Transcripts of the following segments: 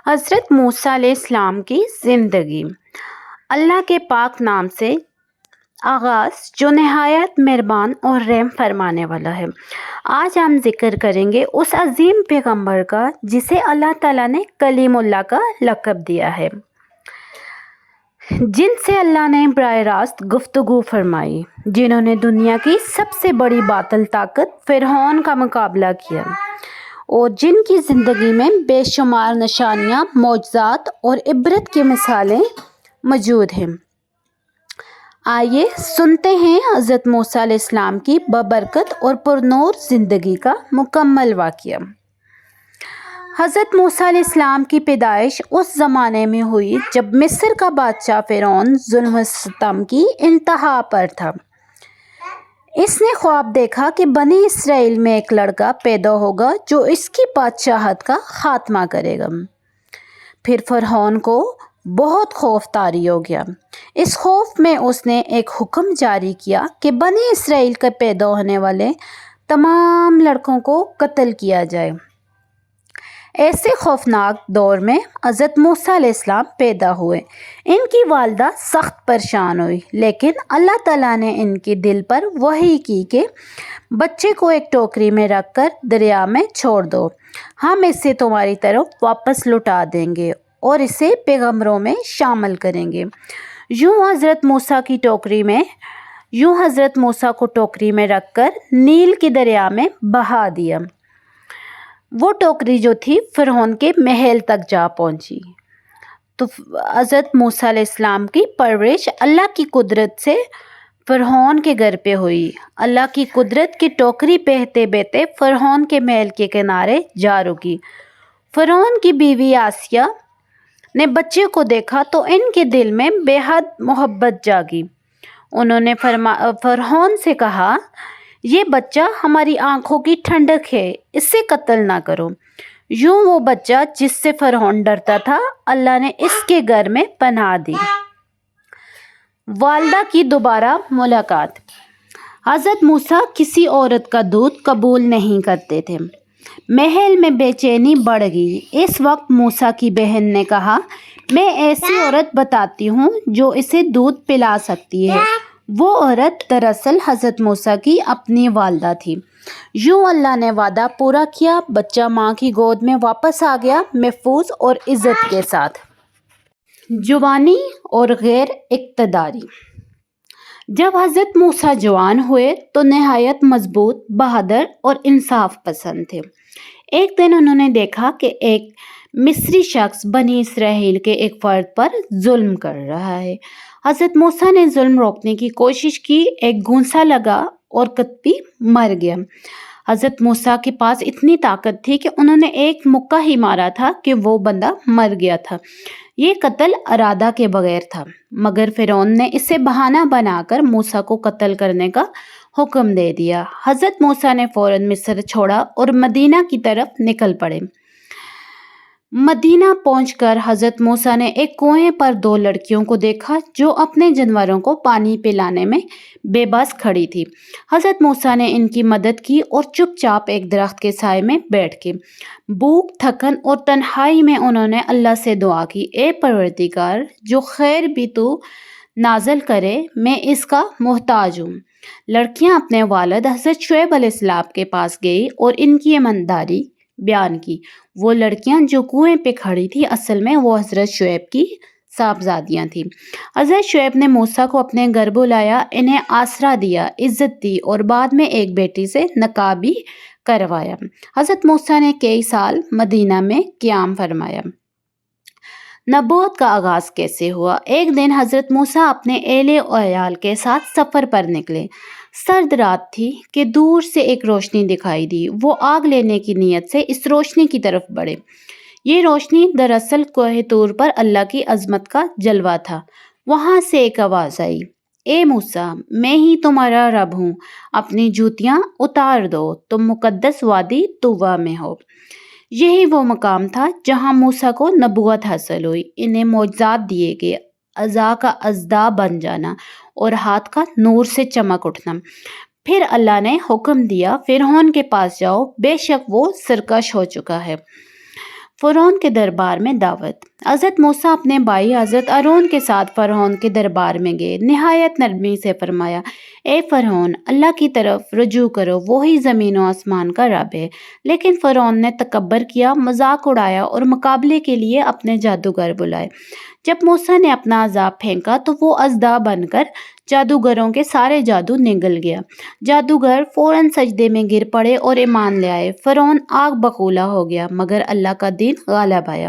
حضرت موسیٰ علیہ السلام کی زندگی۔ اللہ کے پاک نام سے آغاز جو نہایت مہربان اور رحم فرمانے والا ہے۔ آج ہم ذکر کریں گے اس عظیم پیغمبر کا جسے اللہ تعالیٰ نے کلیم اللہ کا لقب دیا ہے، جن سے اللہ نے براہ راست گفتگو فرمائی، جنہوں نے دنیا کی سب سے بڑی باطل طاقت فرعون کا مقابلہ کیا اور جن کی زندگی میں بے شمار نشانیاں، معجزات اور عبرت کی مثالیں موجود ہیں۔ آئیے سنتے ہیں حضرت موسیٰ علیہ السلام کی بابرکت اور پرنور زندگی کا مکمل واقعہ۔ حضرت موسیٰ علیہ السلام کی پیدائش اس زمانے میں ہوئی جب مصر کا بادشاہ فرعون ظلم و ستم کی انتہا پر تھا۔ اس نے خواب دیکھا کہ بنی اسرائیل میں ایک لڑکا پیدا ہوگا جو اس کی بادشاہت کا خاتمہ کرے گا۔ پھر فرعون کو بہت خوف طاری ہو گیا۔ اس خوف میں اس نے ایک حکم جاری کیا کہ بنی اسرائیل کے پیدا ہونے والے تمام لڑکوں کو قتل کیا جائے۔ ایسے خوفناک دور میں حضرت موسیٰ علیہ السلام پیدا ہوئے۔ ان کی والدہ سخت پریشان ہوئی، لیکن اللہ تعالیٰ نے ان کے دل پر وحی کی کہ بچے کو ایک ٹوکری میں رکھ کر دریا میں چھوڑ دو، ہم اسے تمہاری طرف واپس لوٹا دیں گے اور اسے پیغمبروں میں شامل کریں گے۔ یوں حضرت موسیٰ کو ٹوکری میں رکھ کر نیل کی دریا میں بہا دیا۔ وہ ٹوکری جو تھی فرعون کے محل تک جا پہنچی۔ تو حضرت موسیٰ علیہ السلام کی پرورش اللہ کی قدرت سے فرعون کے گھر پہ ہوئی۔ اللہ کی قدرت کی ٹوکری بہتے بہتے فرعون کے محل کے کنارے جا رکی۔ فرعون کی بیوی آسیہ نے بچے کو دیکھا تو ان کے دل میں بے حد محبت جاگی۔ انہوں نے فرعون سے کہا، یہ بچہ ہماری آنکھوں کی ٹھنڈک ہے، اسے قتل نہ کرو۔ یوں وہ بچہ جس سے فرعون ڈرتا تھا، اللہ نے اس کے گھر میں پناہ دی۔ والدہ کی دوبارہ ملاقات۔ حضرت موسیٰ کسی عورت کا دودھ قبول نہیں کرتے تھے۔ محل میں بے چینی بڑھ گئی۔ اس وقت موسیٰ کی بہن نے کہا، میں ایسی عورت بتاتی ہوں جو اسے دودھ پلا سکتی ہے۔ وہ عورت دراصل حضرت موسیٰ کی اپنی والدہ تھی۔ یوں اللہ نے وعدہ پورا کیا، بچہ ماں کی گود میں واپس آ گیا، محفوظ اور عزت کے ساتھ۔ جوانی اور غیر اقتداری۔ جب حضرت موسیٰ جوان ہوئے تو نہایت مضبوط، بہادر اور انصاف پسند تھے۔ ایک دن انہوں نے دیکھا کہ ایک مصری شخص بنی اسرائیل کے ایک فرد پر ظلم کر رہا ہے۔ حضرت موسیٰ نے ظلم روکنے کی کوشش کی، ایک گھونسا لگا اور قطبی مر گیا۔ حضرت موسیٰ کے پاس اتنی طاقت تھی کہ انہوں نے ایک مکہ ہی مارا تھا کہ وہ بندہ مر گیا تھا۔ یہ قتل ارادہ کے بغیر تھا، مگر فرعون نے اسے بہانہ بنا کر موسیٰ کو قتل کرنے کا حکم دے دیا۔ حضرت موسیٰ نے فوراً مصر چھوڑا اور مدینہ کی طرف نکل پڑے۔ مدینہ پہنچ کر حضرت موسیٰ نے ایک کنویں پر دو لڑکیوں کو دیکھا جو اپنے جانوروں کو پانی پلانے میں بے بس کھڑی تھی۔ حضرت موسیٰ نے ان کی مدد کی اور چپ چاپ ایک درخت کے سائے میں بیٹھ کے بھوک، تھکن اور تنہائی میں انہوں نے اللہ سے دعا کی، اے پروردگار، جو خیر بھی تو نازل کرے، میں اس کا محتاج ہوں۔ لڑکیاں اپنے والد حضرت شعیب علیہ السلام کے پاس گئی اور ان کی ایمانداری بیان کی۔ وہ لڑکیاں جو کنویں پہ کھڑی تھی اصل میں وہ حضرت شعیب کی صاحبزادیاں تھیں۔ حضرت شعیب نے موسیٰ کو اپنے گھر بلایا، انہیں آسرا دیا، عزت دی اور بعد میں ایک بیٹی سے نکاح بھی کروایا۔ حضرت موسیٰ نے کئی سال مدینہ میں قیام فرمایا۔ نبوت کا آغاز کیسے ہوا؟ ایک دن حضرت موسیٰ اپنے اہل و عیال کے ساتھ سفر پر نکلے۔ سرد رات تھی کہ دور سے ایک روشنی دکھائی دی۔ وہ آگ لینے کی نیت سے اس روشنی کی طرف بڑھے۔ یہ روشنی دراصل کوہ طور پر اللہ کی عظمت کا جلوہ تھا۔ وہاں سے ایک آواز آئی، اے موسیٰ، میں ہی تمہارا رب ہوں، اپنی جوتیاں اتار دو، تم مقدس وادی طویٰ میں ہو۔ یہی وہ مقام تھا جہاں موسیٰ کو نبوت حاصل ہوئی۔ انہیں معجزات دیے گئے، اعضاء کا اژدھا بن جانا اور ہاتھ کا نور سے چمک اٹھنا۔ پھر اللہ نے حکم دیا، فرعون کے پاس جاؤ، بے شک وہ سرکش ہو چکا ہے۔ فرعون کے دربار میں دعوت۔ حضرت موسیٰ اپنے بھائی حضرت ہارون کے ساتھ فرعون کے دربار میں گئے۔ نہایت نرمی سے فرمایا، اے فرعون، اللہ کی طرف رجوع کرو، وہی زمین و آسمان کا رب ہے۔ لیکن فرعون نے تکبر کیا، مذاق اڑایا اور مقابلے کے لیے اپنے جادوگر بلائے۔ جب موسیٰ نے اپنا عصا پھینکا تو وہ اژدہا بن کر جادوگروں کے سارے جادو نگل گیا۔ جادوگر فوراً سجدے میں گر پڑے اور ایمان لے آئے۔ فرعون آگ بگولا ہو گیا، مگر اللہ کا دین غالب آیا۔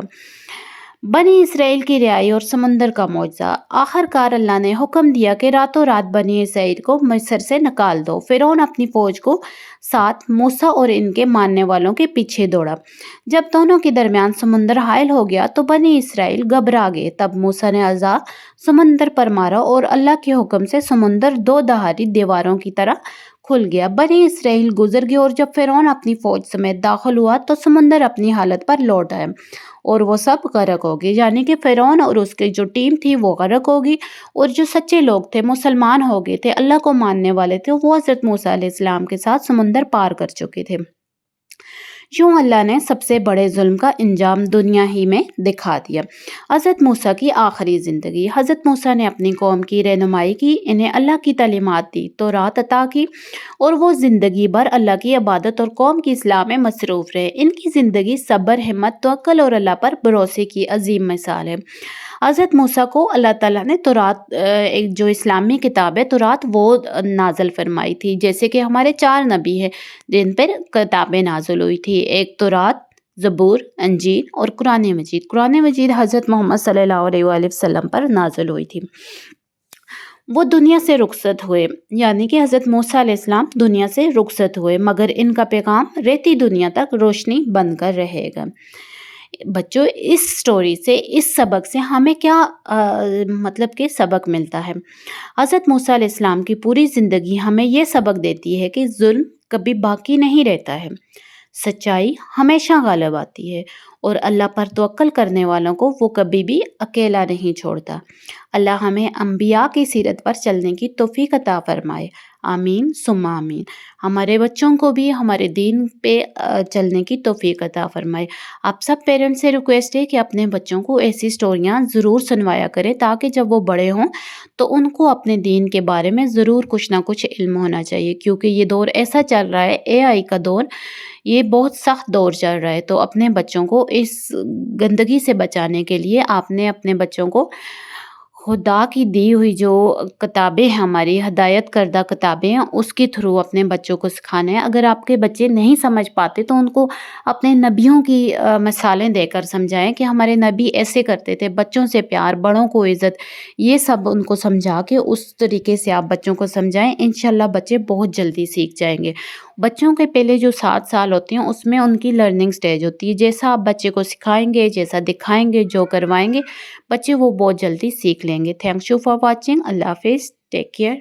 بنی اسرائیل کی رہائی اور سمندر کا معجزہ۔ آخر کار اللہ نے حکم دیا کہ راتوں رات بنی اسرائیل کو مصر سے نکال دو۔ فرعون اپنی فوج کو ساتھ موسیٰ اور ان کے ماننے والوں کے پیچھے دوڑا۔ جب دونوں کے درمیان سمندر حائل ہو گیا تو بنی اسرائیل گھبرا گئے۔ تب موسیٰ نے عصا سمندر پر مارا اور اللہ کے حکم سے سمندر دو دھاری دیواروں کی طرح کھل گیا۔ بنی اسرائیل گزر گئے اور جب فرعون اپنی فوج سمیت داخل ہوا تو سمندر اپنی حالت پر لوٹ آیا اور وہ سب غرق ہو گئے، یعنی کہ فرعون اور اس کی جو ٹیم تھی وہ غرق ہو گئی، اور جو سچے لوگ تھے، مسلمان ہو گئے تھے، اللہ کو ماننے والے تھے، وہ حضرت موسیٰ علیہ السلام کے ساتھ سمندر پار کر چکے تھے۔ یوں اللہ نے سب سے بڑے ظلم کا انجام دنیا ہی میں دکھا دیا۔ حضرت موسیٰ کی آخری زندگی۔ حضرت موسیٰ نے اپنی قوم کی رہنمائی کی، انہیں اللہ کی تعلیمات دی، تورات عطا کی، اور وہ زندگی بھر اللہ کی عبادت اور قوم کی اصلاح میں مصروف رہے۔ ان کی زندگی صبر، ہمت، توکل اور اللہ پر بھروسے کی عظیم مثال ہے۔ حضرت موسیٰ کو اللہ تعالیٰ نے تورات، ایک جو اسلامی کتاب ہے تورات، وہ نازل فرمائی تھی، جیسے کہ ہمارے 4 نبی ہیں جن پر کتابیں نازل ہوئی تھی، ایک تورات، زبور، انجیل اور قرآن مجید۔ قرآن مجید حضرت محمد صلی اللہ علیہ وآلہ وسلم پر نازل ہوئی تھی۔ وہ دنیا سے رخصت ہوئے، یعنی کہ حضرت موسیٰ علیہ السلام دنیا سے رخصت ہوئے، مگر ان کا پیغام رہتی دنیا تک روشنی بن کر رہے گا۔ بچوں، اس سٹوری سے، اس سبق سے ہمیں کیا مطلب کہ سبق ملتا ہے؟ حضرت موسیٰ علیہ السلام کی پوری زندگی ہمیں یہ سبق دیتی ہے کہ ظلم کبھی باقی نہیں رہتا ہے، سچائی ہمیشہ غالب آتی ہے، اور اللہ پر توکل کرنے والوں کو وہ کبھی بھی اکیلا نہیں چھوڑتا۔ اللہ ہمیں انبیاء کی سیرت پر چلنے کی توفیق عطا فرمائے، آمین ثم آمین۔ ہمارے بچوں کو بھی ہمارے دین پہ چلنے کی توفیق عطا فرمائے۔ آپ سب پیرنٹس سے ریکویسٹ ہے کہ اپنے بچوں کو ایسی سٹوریاں ضرور سنوایا کریں، تاکہ جب وہ بڑے ہوں تو ان کو اپنے دین کے بارے میں ضرور کچھ نہ کچھ علم ہونا چاہیے، کیونکہ یہ دور ایسا چل رہا ہے، AI کا دور، یہ بہت سخت دور چل رہا ہے۔ تو اپنے بچوں کو اس گندگی سے بچانے کے لیے آپ نے اپنے بچوں کو خدا کی دی ہوئی جو کتابیں ہیں، ہماری ہدایت کردہ کتابیں ہیں، اس کے تھرو اپنے بچوں کو سکھانا ہے۔ اگر آپ کے بچے نہیں سمجھ پاتے تو ان کو اپنے نبیوں کی مثالیں دے کر سمجھائیں کہ ہمارے نبی ایسے کرتے تھے، بچوں سے پیار، بڑوں کو عزت، یہ سب ان کو سمجھا کے اس طریقے سے آپ بچوں کو سمجھائیں۔ انشاءاللہ بچے بہت جلدی سیکھ جائیں گے۔ بچوں کے پہلے جو 7 سال ہوتے ہیں اس میں ان کی لرننگ سٹیج ہوتی ہے، جیسا آپ بچے کو سکھائیں گے، جیسا دکھائیں گے، جو کروائیں گے، بچے وہ بہت جلدی سیکھ لیں گے۔ Thank you for watching. اللہ حافظ، ٹیک کیئر۔